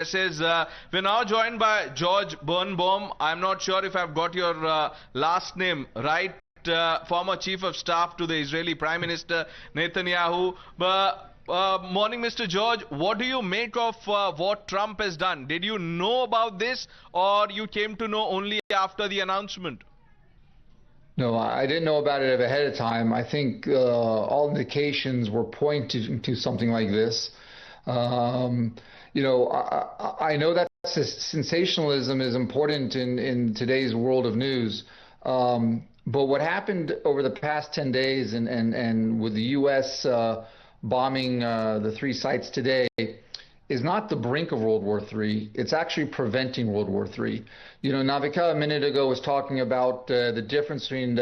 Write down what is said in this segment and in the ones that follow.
addresses. We're now joined by George Burnbaum. I'm not sure if I've got your last name right. Former Chief of Staff to the Israeli Prime Minister Netanyahu. Morning, Mr. George. What do you make of what Trump has done? Did you know about this, or you came to know only after the announcement? No, I didn't know about it ahead of time. I think all indications were pointing to something like this. You know, I know that sensationalism is important in today's world of news. But what happened over the past 10 days and with the U.S. Bombing the 3 sites today is not the brink of World War III. It's actually preventing World War III. You know, Navika a minute ago was talking about the difference between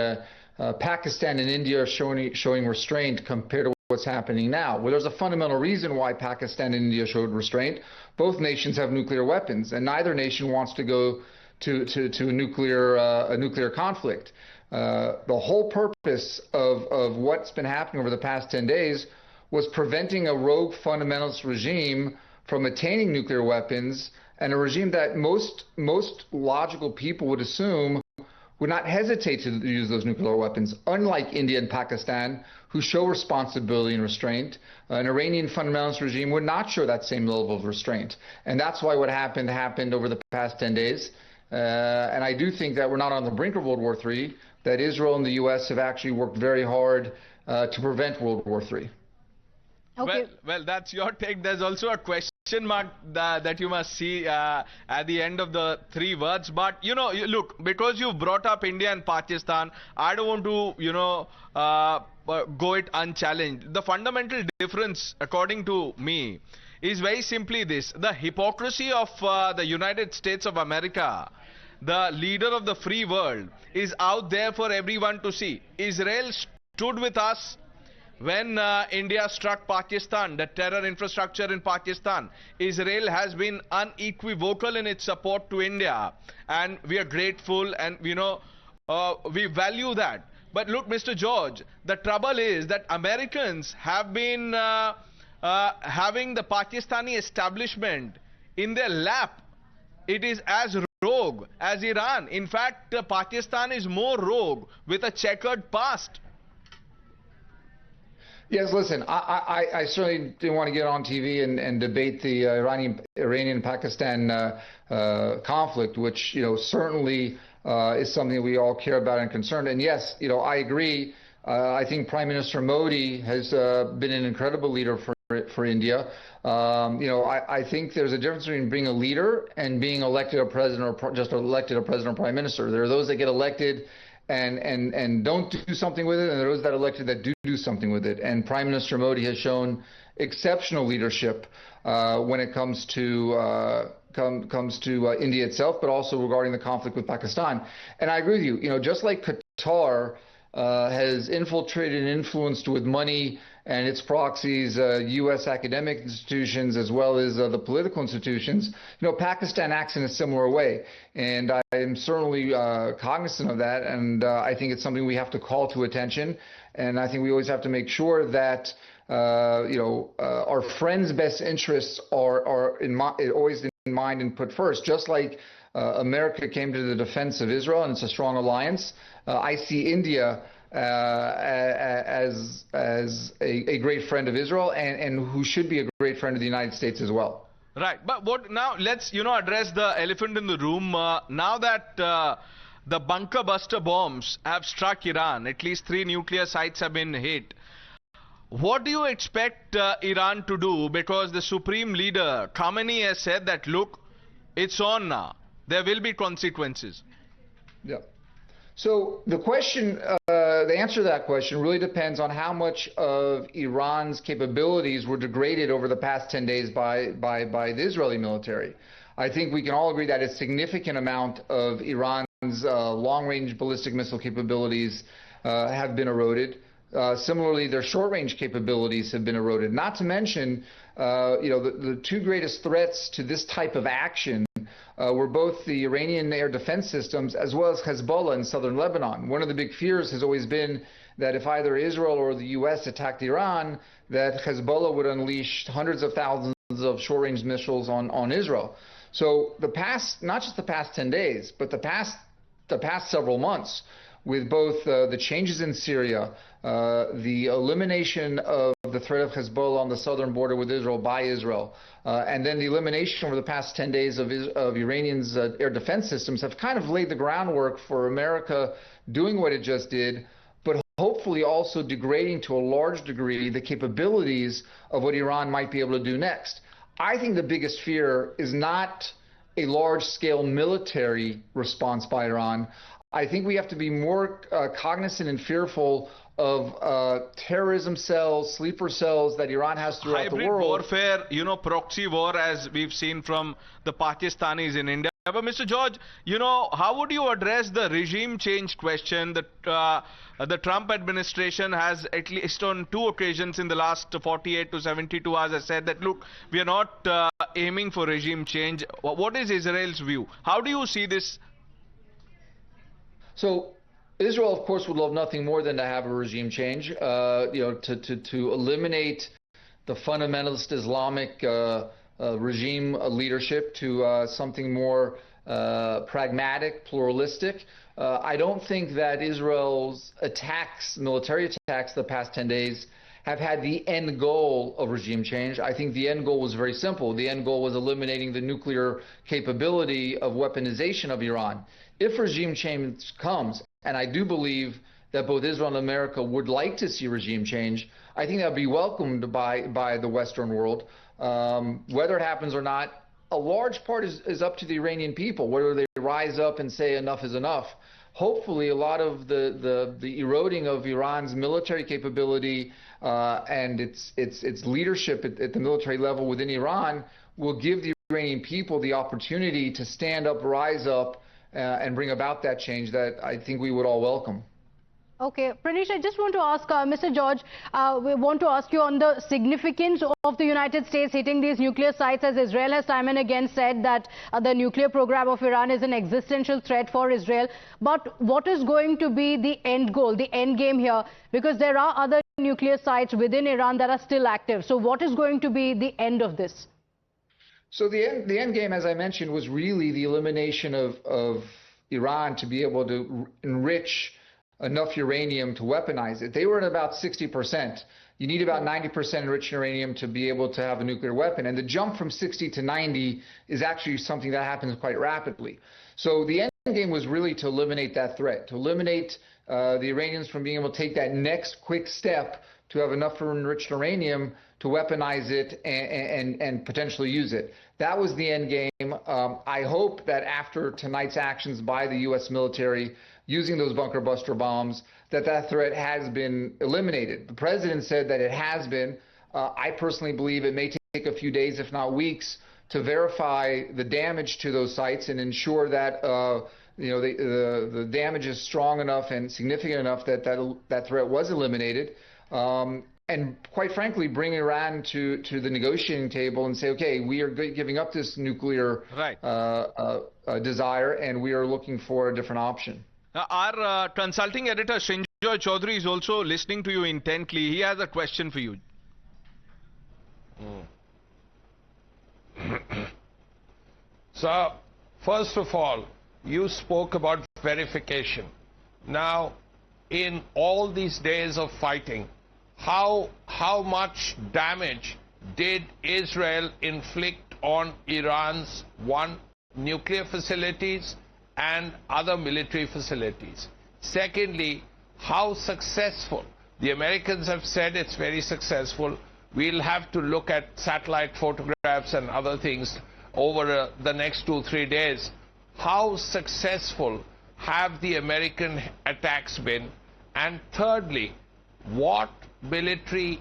Pakistan and India showing restraint compared to what's happening now. Well, there's a fundamental reason why Pakistan and India showed restraint. Both nations have nuclear weapons, and neither nation wants to go to a nuclear conflict. The whole purpose of what's been happening over the past 10 days was preventing a rogue fundamentalist regime from attaining nuclear weapons, and a regime that most logical people would assume would not hesitate to use those nuclear weapons, unlike India and Pakistan, who show responsibility and restraint. An Iranian fundamentalist regime would not show that same level of restraint. And that's why what happened over the past 10 days. And I do think that we're not on the brink of World War III, that Israel and the U.S. have actually worked very hard to prevent World War III. Okay. Well, that's your take. There's also a question mark that you must see at the end of the 3 words. But, you know, look, because you brought up India and Pakistan, I don't want to, you know, go it unchallenged. The fundamental difference, according to me, is very simply this. The hypocrisy of the United States of America, the leader of the free world, is out there for everyone to see. Israel stood with us when India struck Pakistan, the terror infrastructure in Pakistan. Israel has been unequivocal in its support to India, and we are grateful, and you know, we value that. But look, Mr. George, the trouble is that Americans have been having the Pakistani establishment in their lap. It is as rogue as Iran. In fact, Pakistan is more rogue with a checkered past. Yes, listen, I certainly didn't want to get on TV and debate the Iranian-Pakistan conflict, which, you know, certainly is something we all care about and concerned. And yes, you know, I agree. I think Prime Minister Modi has been an incredible leader for India. You know, I think there's a difference between being a leader and being elected a president, or just elected a president or prime minister. There are those that get elected and don't do something with it, and there are those that are elected that do something with it. And Prime Minister Modi has shown exceptional leadership when it comes to India itself, but also regarding the conflict with Pakistan. And I agree with you. You know, just like Qatar has infiltrated and influenced with money and its proxies, U.S. academic institutions, as well as the political institutions, you know, Pakistan acts in a similar way. And I am certainly cognizant of that, and I think it's something we have to call to attention. And I think we always have to make sure that, you know, our friends' best interests are always in mind and put first. Just like America came to the defense of Israel, and it's a strong alliance, I see India as a great friend of Israel, and who should be a great friend of the United States as well. Right. But what now? Let's, you know, address the elephant in the room. Now that the bunker buster bombs have struck Iran, at least 3 nuclear sites have been hit. What do you expect Iran to do? Because the supreme leader Khamenei has said that, look, it's on now. There will be consequences. Yeah. So the question, the answer to that question really depends on how much of Iran's capabilities were degraded over the past 10 days by the Israeli military. I think we can all agree that a significant amount of Iran's long-range ballistic missile capabilities have been eroded. Similarly, their short-range capabilities have been eroded. Not to mention, you know, the 2 greatest threats to this type of action were both the Iranian air defense systems as well as Hezbollah in southern Lebanon. One of the big fears has always been that if either Israel or the U.S. attacked Iran, that Hezbollah would unleash hundreds of thousands thousands of short-range missiles on Israel. So not just the past 10 days, but the past several months, with both the changes in Syria, the elimination of the threat of Hezbollah on the southern border with Israel by Israel, and then the elimination over the past 10 days of Iranians' air defense systems have kind of laid the groundwork for America doing what it just did, but hopefully also degrading to a large degree the capabilities of what Iran might be able to do next. I think the biggest fear is not a large-scale military response by Iran. I think we have to be more cognizant and fearful of terrorism cells, sleeper cells that Iran has throughout the world. Hybrid warfare, you know, proxy war, as we've seen from the Pakistanis in India. But Mr. George, you know, how would you address the regime change question that the Trump administration has, at least on 2 occasions in the last 48 to 72 hours, has said that, look, we are not aiming for regime change. What is Israel's view? How do you see this? So Israel, of course, would love nothing more than to have a regime change, you know, to eliminate the fundamentalist Islamic regime leadership to something more pragmatic, pluralistic. I don't think that Israel's military attacks the past 10 days have had the end goal of regime change. I think the end goal was very simple. The end goal was eliminating the nuclear capability of weaponization of Iran. If regime change comes, and I do believe that both Israel and America would like to see regime change, I think that would be welcomed by the Western world. Whether it happens or not, a large part is up to the Iranian people, whether they rise up and say enough is enough. Hopefully, a lot of the eroding of Iran's military capability and its leadership at the military level within Iran will give the Iranian people the opportunity to stand up, rise up, and bring about that change that I think we would all welcome. Okay, Pranesh, I just want to ask Mr. George, we want to ask you on the significance of the United States hitting these nuclear sites, as Israel has time and again said that the nuclear program of Iran is an existential threat for Israel. But what is going to be the end goal, the end game here? Because there are other nuclear sites within Iran that are still active. So what is going to be the end of this? So the end game, as I mentioned, was really the elimination of Iran to be able to enrich enough uranium to weaponize it. They were at about 60%. You need about 90% enriched uranium to be able to have a nuclear weapon. And the jump from 60 to 90 is actually something that happens quite rapidly. So the end game was really to eliminate that threat, to eliminate the Iranians from being able to take that next quick step to have enough enriched uranium to weaponize it and potentially use it. That was the end game. I hope that after tonight's actions by the U.S. military using those bunker buster bombs, that threat has been eliminated. The president said that it has been. I personally believe it may take a few days, if not weeks, to verify the damage to those sites and ensure that you know, the damage is strong enough and significant enough that threat was eliminated. And quite frankly, bring Iran to the negotiating table and say, okay, we are giving up this nuclear desire, and we are looking for a different option. Our consulting editor, Srinjoy Chaudhary, is also listening to you intently. He has a question for you. So, first of all, you spoke about verification. Now, in all these days of fighting, how much damage did Israel inflict on Iran's nuclear facilities and other military facilities? Secondly, how successful? The Americans have said it's very successful. We'll have to look at satellite photographs and other things over the next 2-3 days. How successful have the American attacks been? And thirdly, what military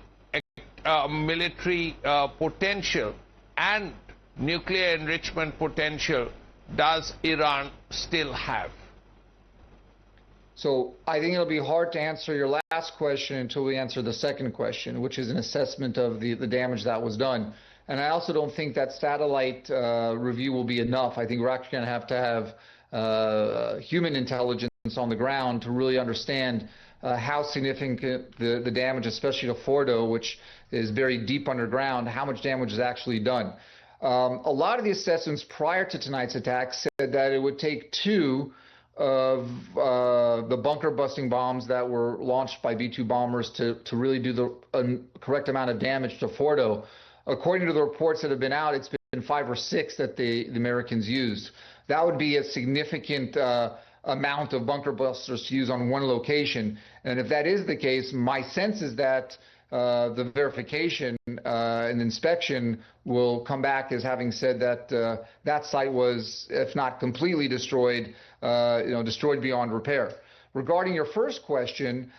potential and nuclear enrichment potential does Iran still have? So I think it'll be hard to answer your last question until we answer the second question, which is an assessment of the damage that was done. And I also don't think that satellite review will be enough. I think we're actually going to have human intelligence on the ground to really understand how significant the damage, especially to Fordow, which is very deep underground, how much damage is actually done. A lot of the assessments prior to tonight's attack said that it would take 2 of the bunker-busting bombs that were launched by B-2 bombers to really do the correct amount of damage to Fordow. According to the reports that have been out, it's been 5 or 6 that the Americans used. That would be a significant amount of bunker busters to use on one location. And if that is the case, my sense is that the verification and inspection will come back as having said that that site was, if not completely destroyed, destroyed beyond repair. Regarding your first question,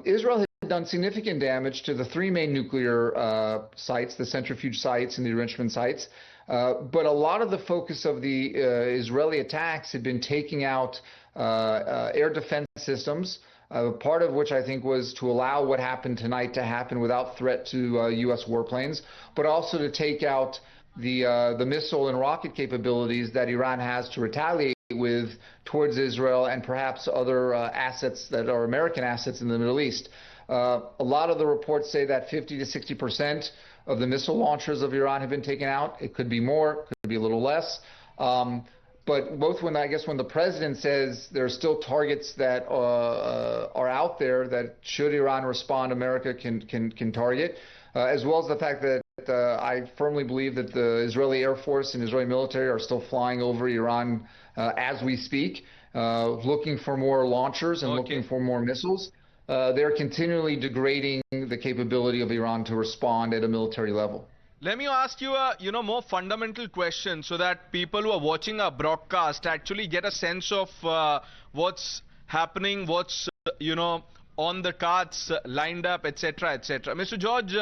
Israel had done significant damage to the 3 main nuclear sites, the centrifuge sites and the enrichment sites. But a lot of the focus of the Israeli attacks had been taking out air defense systems, part of which I think was to allow what happened tonight to happen without threat to U.S. warplanes, but also to take out the missile and rocket capabilities that Iran has to retaliate with towards Israel and perhaps other assets that are American assets in the Middle East. A lot of the reports say that 50 to 60% of the missile launchers of Iran have been taken out. It could be more, could be a little less. But both when the president says there are still targets that are out there that should Iran respond, America can target, as well as the fact that I firmly believe that the Israeli Air Force and Israeli military are still flying over Iran as we speak, looking for more launchers and looking for more missiles. They're continually degrading the capability of Iran to respond at a military level. Let me ask you a more fundamental question so that people who are watching our broadcast actually get a sense of what's happening, what's on the cards lined up, etc., etc. Mr. George,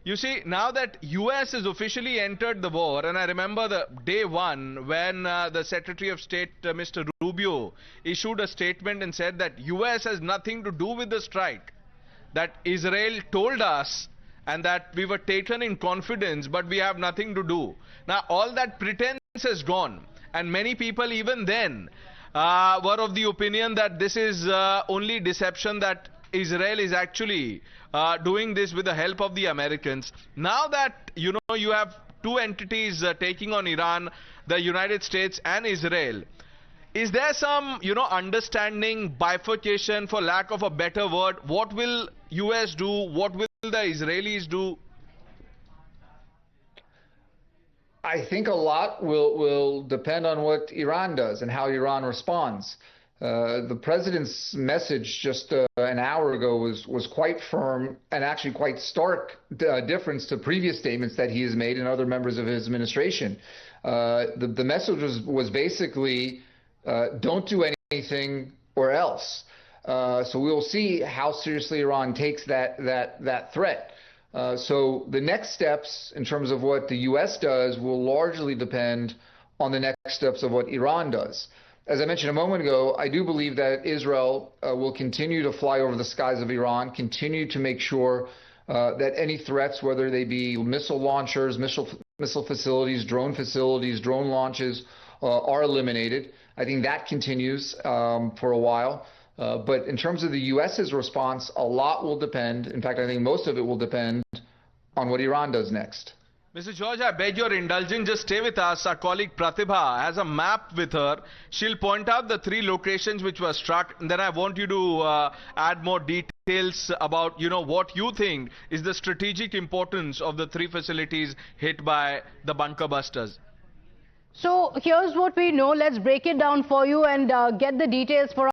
you see, now that US has officially entered the war, and I remember the day one when the Secretary of State, Mr. Rubio, issued a statement and said that US has nothing to do with the strike, that Israel told us and that we were taken in confidence, but we have nothing to do. Now, all that pretense has gone, and many people even then were of the opinion that this is only deception, that Israel is actually doing this with the help of the Americans. Now that, you have 2 entities taking on Iran, the United States and Israel, is there some, understanding, bifurcation, for lack of a better word? What will US do? What will the Israelis do? I think a lot will depend on what Iran does and how Iran responds. The president's message just an hour ago was quite firm and actually quite stark difference to previous statements that he has made and other members of his administration. The message was basically don't do anything or else. So we will see how seriously Iran takes that threat. So the next steps in terms of what the U.S. does will largely depend on the next steps of what Iran does. As I mentioned a moment ago, I do believe that Israel will continue to fly over the skies of Iran, continue to make sure that any threats, whether they be missile launchers, missile facilities, drone launches, are eliminated. I think that continues for a while. But in terms of the U.S.'s response, a lot will depend. In fact, I think most of it will depend on what Iran does next. Mr. George, I beg your indulgence, just stay with us. Our colleague Pratibha has a map with her. She'll point out the 3 locations which were struck, and then I want you to add more details about, what you think is the strategic importance of the 3 facilities hit by the bunker busters. So here's what we know. Let's break it down for you and get the details for